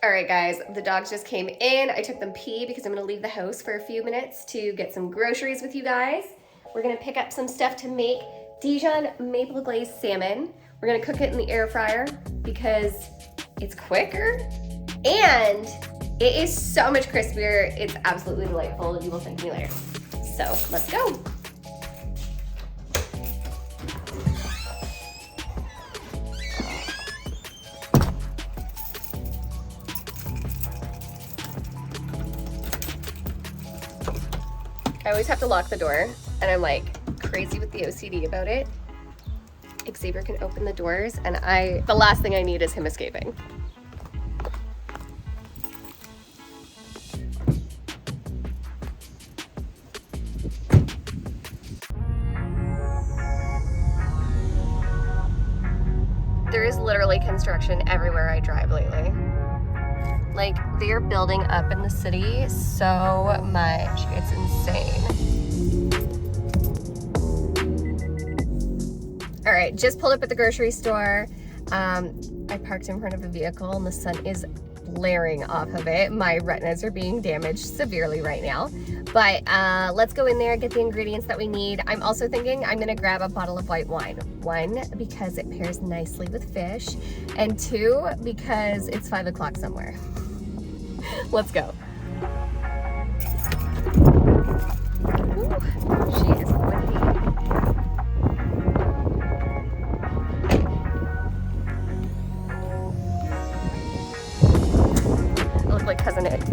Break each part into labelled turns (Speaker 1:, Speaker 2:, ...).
Speaker 1: All right, guys, the dogs just came in. I took them pee because I'm gonna leave the house for a few minutes to get some groceries with you guys. We're gonna pick up some stuff to make Dijon maple glazed salmon. We're gonna cook it in the air fryer because it's quicker and it is so much crispier. It's absolutely delightful. You will thank me later. So let's go. I always have to lock the door, and I'm like crazy with the OCD about it. Xavier can open the doors, and the last thing I need is him escaping. There is literally construction everywhere I drive lately. Like, they're building up in the city so much. It's insane. All right, just pulled up at the grocery store. I parked in front of a vehicle and the sun is blaring off of it. My retinas are being damaged severely right now. But let's go in there, get the ingredients that we need. I'm also thinking I'm gonna grab a bottle of white wine. One, because it pairs nicely with fish. And two, because it's 5 o'clock somewhere. Let's go. Ooh, she is windy. I look like Cousin Ed.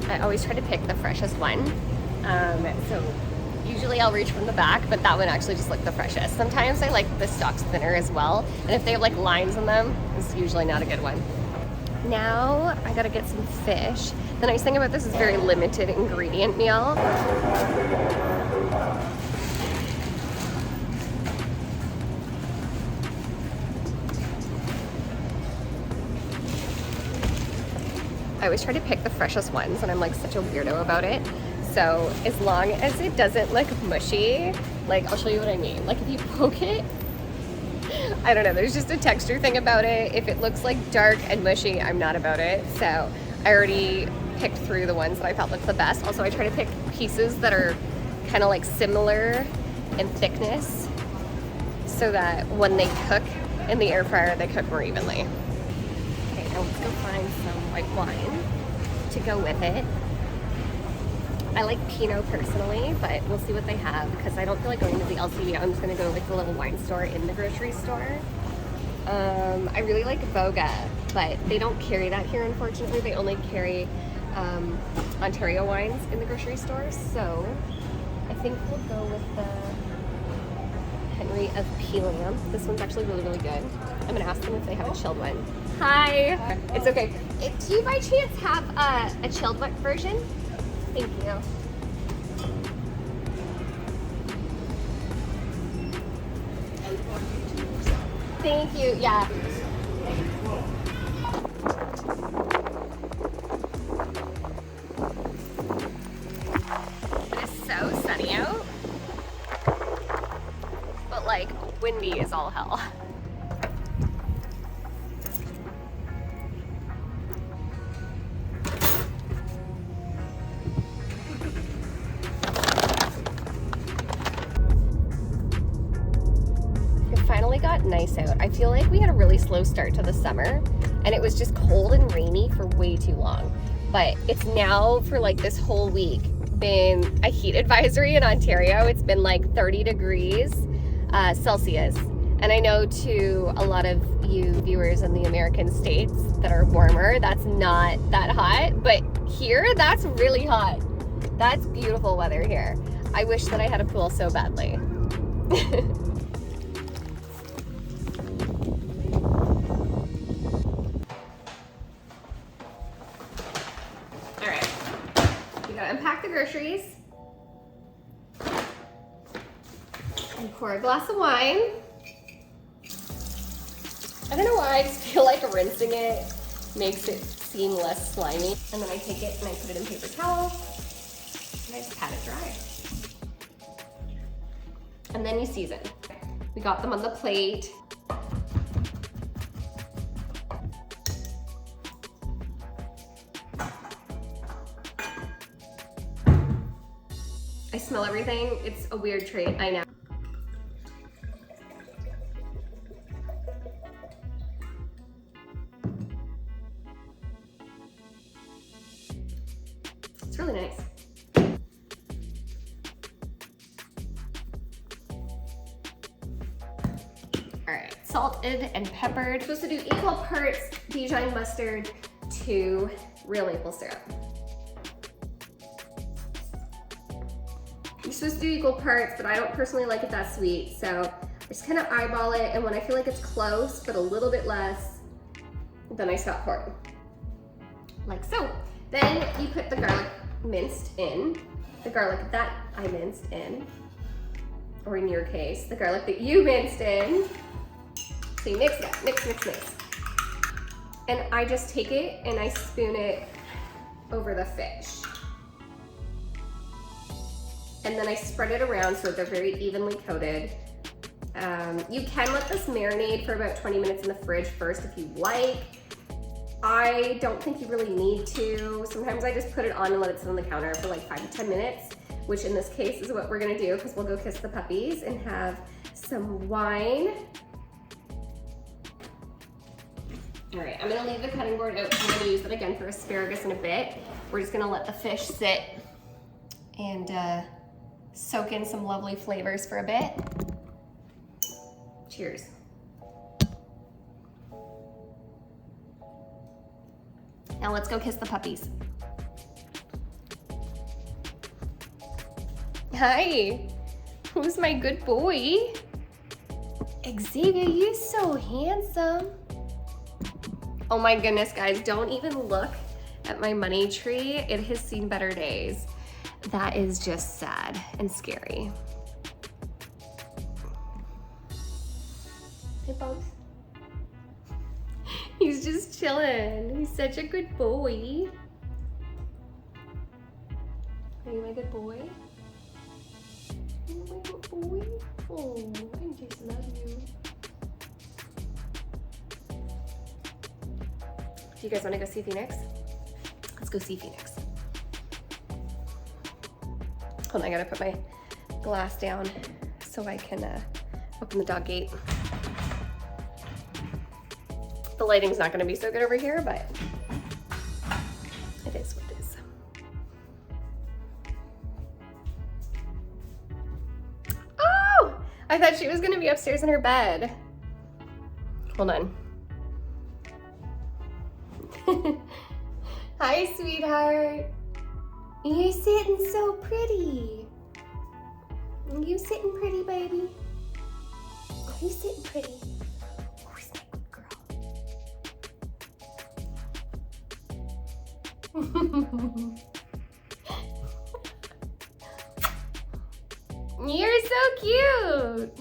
Speaker 1: I always try to pick the freshest one. So usually I'll reach from the back, but that one actually just looked the freshest. Sometimes I like the stalks thinner as well. And if they have like lines in them, it's usually not a good one. Now I gotta get some fish. The nice thing about this is very limited ingredient meal. I always try to pick the freshest ones, and I'm like such a weirdo about it. So as long as it doesn't look mushy, like I'll show you what I mean. Like if you poke it, I don't know, there's just a texture thing about it. If it looks like dark and mushy, I'm not about it. So I already picked through the ones that I felt looked the best. Also, I try to pick pieces that are kind of like similar in thickness so that when they cook in the air fryer, they cook more evenly. Okay, now let's go find some white wine to go with it. I like Pinot personally, but we'll see what they have because I don't feel like going to the LCB. I'm just gonna go to like the little wine store in the grocery store. I really like Voga, but they don't carry that here, unfortunately. They only carry Ontario wines in the grocery store. So I think we'll go with the Henry of Pelam. This one's actually really, really good. I'm gonna ask them if they have a chilled one. Hi. It's okay. Do you by chance have a chilled version? Thank you. Thank you, yeah. It is so sunny out, but like windy as all hell. Finally got nice out. I feel like we had a really slow start to the summer and it was just cold and rainy for way too long. But it's now for like this whole week been a heat advisory in Ontario. It's been like 30 degrees Celsius. And I know to a lot of you viewers in the American states that are warmer, that's not that hot. But here, that's really hot. That's beautiful weather here. I wish that I had a pool so badly. groceries. And pour a glass of wine. I don't know why, I just feel like rinsing it makes it seem less slimy. And then I take it and I put it in paper towel and I just pat it dry. And then you season. We got them on the plate. I smell everything. It's a weird trait, I know. It's really nice. All right, salted and peppered. You're supposed to do equal parts Dijon mustard to real maple syrup. You're supposed to do equal parts, but I don't personally like it that sweet, so I just kind of eyeball it, and when I feel like it's close, but a little bit less, then I stop pouring. Like so. Then you put the garlic minced in, the garlic that I minced in, or in your case, the garlic that you minced in. So you mix it up, mix, mix, mix. And I just take it and I spoon it over the fish. And then I spread it around so that they're very evenly coated. You can let this marinate for about 20 minutes in the fridge first if you like. I don't think you really need to. Sometimes I just put it on and let it sit on the counter for like 5 to 10 minutes, which in this case is what we're gonna do because we'll go kiss the puppies and have some wine. All right, I'm gonna leave the cutting board out. I'm gonna use it again for asparagus in a bit. We're just gonna let the fish sit and soak in some lovely flavors for a bit. Cheers. Now let's go kiss the puppies. Hi, who's my good boy? Xavier, you're so handsome. Oh my goodness, guys, don't even look at my money tree. It has seen better days. That is just sad and scary. Hey, Bugs. He's just chilling. He's such a good boy. Are you my good boy? Are you my good boy? Oh, I just love you. Do you guys want to go see Phoenix? Let's go see Phoenix. Hold on, I gotta put my glass down so I can open the dog gate. The lighting's not gonna be so good over here, but it is what it is. Oh! I thought she was gonna be upstairs in her bed. Hold on. Hi, sweetheart. You're sitting so pretty. You sitting pretty, baby? Are you sitting pretty? Who's my good girl? You're so cute.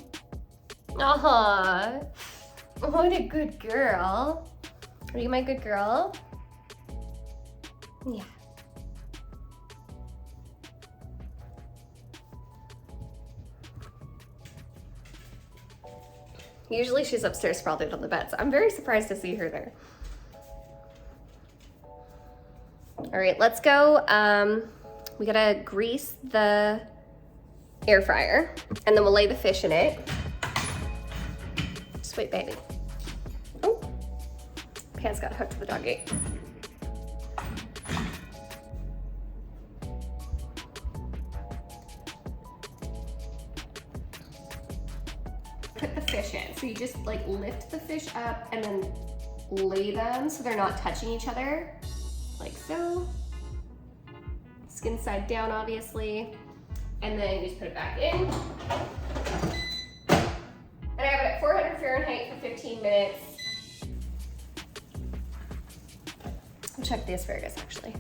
Speaker 1: Aw. What a good girl. Are you my good girl? Yeah. Usually she's upstairs sprawled on the bed, so I'm very surprised to see her there. All right, let's go. We gotta grease the air fryer, and then we'll lay the fish in it. Just wait, baby. Oh, Pan's got hooked to the dog gate. Put the fish in. So you just like lift the fish up and then lay them so they're not touching each other, like so. Skin side down, obviously. And then you just put it back in. And I have it at 400 Fahrenheit for 15 minutes. I'll check the asparagus actually.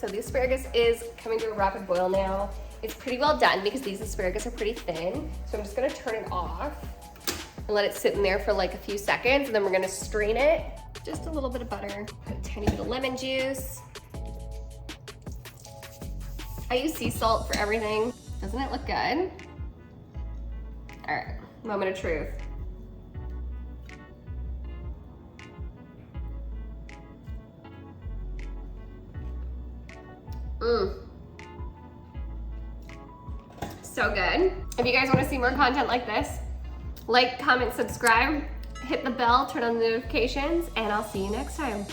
Speaker 1: So the asparagus is coming to a rapid boil now. It's pretty well done because these asparagus are pretty thin. So I'm just gonna turn it off and let it sit in there for like a few seconds, and then we're gonna strain it. Just a little bit of butter, put a tiny bit of lemon juice. I use sea salt for everything. Doesn't it look good? All right, moment of truth. So good. If you guys want to see more content like this, like, comment, subscribe, hit the bell, turn on the notifications, and I'll see you next time.